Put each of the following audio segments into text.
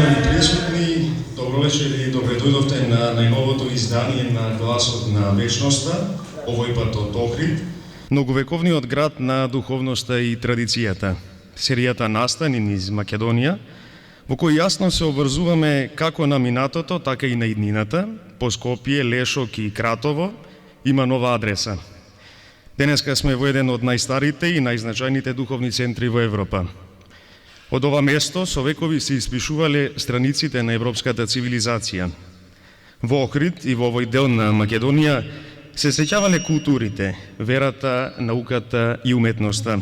Уважаеми присутни, добро вечер и добре дојдовте на најновото издание на Гласот на вечноста, овој пат од Охрид, многовековниот град на духовноста и традицијата. Серијата настани низ Македонија, во кој јасно се обврзуваме како на минатото, така и на иднината, по Скопје, Лешок и Кратово, има нова адреса. Денеска сме во еден од најстарите и најзначајните духовни центри во Европа. Од ова место со векови се испишувале страниците на европската цивилизација. Во Охрид и во овој дел на Македонија се сеќавале културите, верата, науката и уметноста.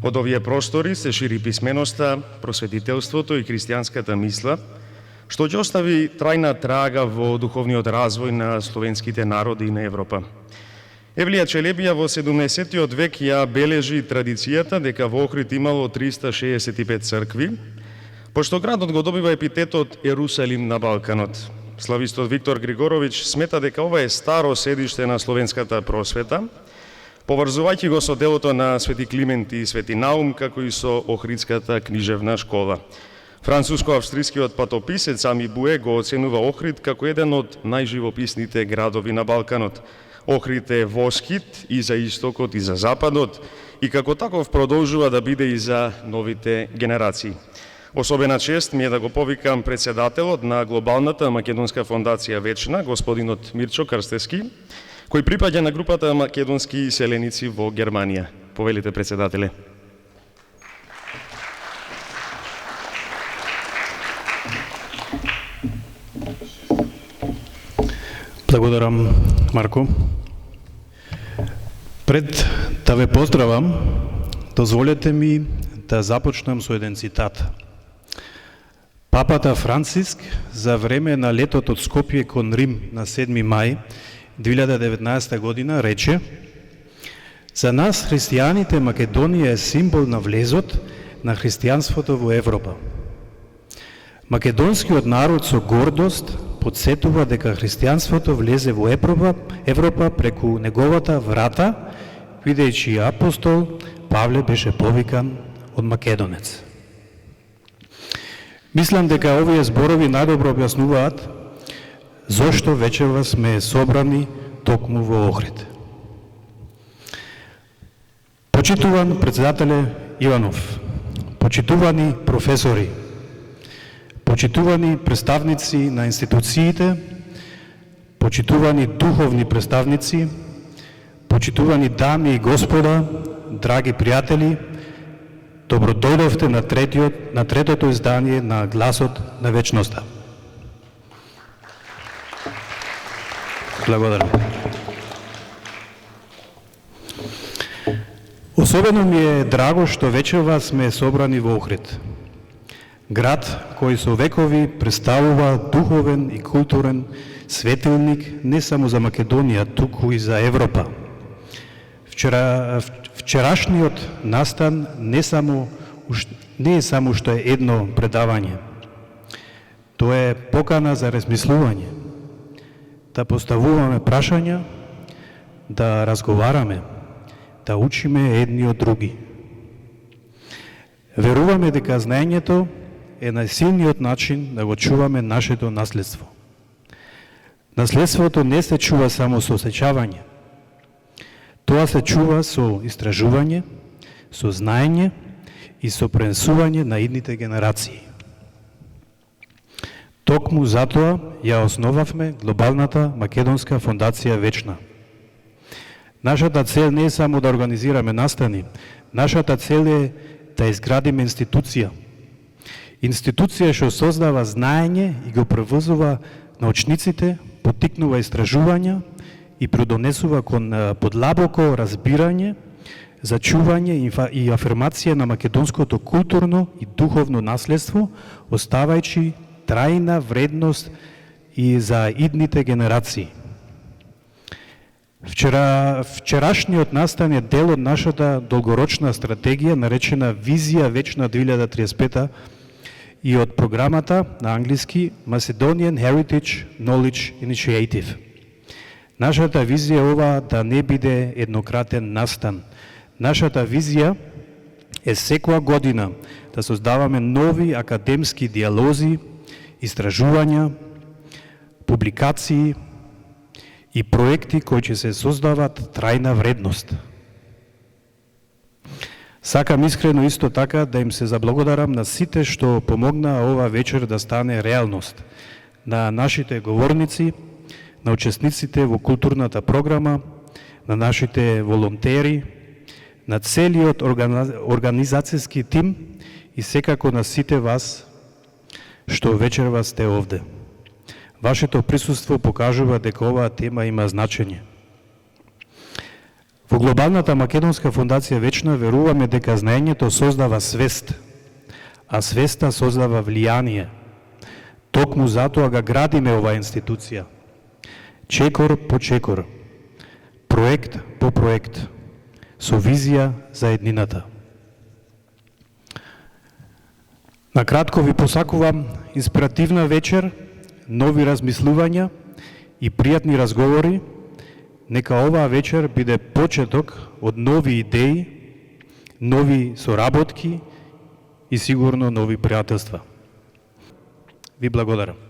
Од овие простори се шири писменоста, просветителството и христијанската мисла, што ќе остави трајна трага во духовниот развој на словенските народи и на Европа. Евлија Челебија во 17. век ја бележи традицијата дека во Охрид имало 365 цркви, пошто градот го добива епитетот Ерусалим на Балканот. Славистот Виктор Григоровиќ смета дека ова е старо седиште на словенската просвета, поврзувајќи го со делото на Свети Климент и Свети Наум, како и со Охридската книжевна школа. Француско-австрискиот патописец Ами Буе го оценува Охрид како еден од најживописните градови на Балканот. Охрид е воскит и за истокот и за западот и како таков продолжува да биде и за новите генерации. Особена чест ми е да го повикам председателот на Глобалната македонска фондација Вечна, господинот Мирчо Крстевски, кој припаѓа на групата македонски иселеници во Германија. Повелите, председателе. Благодарам, Марко. Пред да ве поздравам, дозволете ми да започнам со еден цитат. Папата Франциск за време на летот од Скопје кон Рим на 7 мај 2019 година рече: "За нас, христијаните, Македонија е символ на влезот на христијанството во Европа. Македонскиот народ со гордост подсетува дека христијанството влезе во Европа преку неговата врата, бидејќи апостол Павле беше повикан од македонец." Мислам дека овие зборови најдобро објаснуваат зошто вечерва сме собрани токму во Охрид. Почитуван председателе Иванов, почитувани професори, почитувани представници на институциите, почитувани духовни представници, почитувани дами и господа, драги пријатели, добродојдовте на третото издание на Гласот на вечноста. Благодарам. Особено ми е драго што вечерва сме собрани во Охрид. Град кој со векови представува духовен и културен светилник не само за Македонија, туку и за Европа. Вчерашниот настан не е само што е едно предавање. Тоа е покана за размислување, да поставуваме прашања, да разговараме, да учиме едни од други. Веруваме дека знаењето е најсилниот начин да го чуваме нашето наследство. Наследството не се чува само со сеќавање. Тоа се чува со истражување, со знаење и со пренесување на идните генерации. Токму затоа ја основавме Глобалната македонска фондација Вечна. Нашата цел не е само да организираме настани, нашата цел е да изградиме институција. Институција што создава знаење и го превозува научниците, поттикнува истражувања и придонесува кон подлабоко разбирање, зачување и афирмација на македонското културно и духовно наследство, оставајќи трајна вредност и за идните генерации. Вчерашниот настан е дел од нашата долгорочна стратегија, наречена Визија Вечна 2035 и од програмата на англиски Macedonian Heritage Knowledge Initiative. Нашата визија е ова да не биде еднократен настан. Нашата визија е секоја година да создаваме нови академски диалози, истражувања, публикации и проекти кои ќе се создават трајна вредност. Сакам искрено исто така да им се заблагодарам на сите што помогнаа ова вечер да стане реалност, на нашите говорници, на учесниците во културната програма, на нашите волонтери, на целиот организацијски тим и секако на сите вас што вечерва сте овде. Вашето присуство покажува дека оваа тема има значење. Во Глобалната македонска фондација Вечна веруваме дека знаењето создава свест, а свеста создава влијание. Токму затоа га градиме оваа институција. Чекор по чекор, проект по проект, со визија за еднината. На кратко ви посакувам инспиративна вечер, нови размислувања и пријатни разговори. Нека оваа вечер биде почеток од нови идеи, нови соработки и сигурно нови пријателства. Ви благодарам.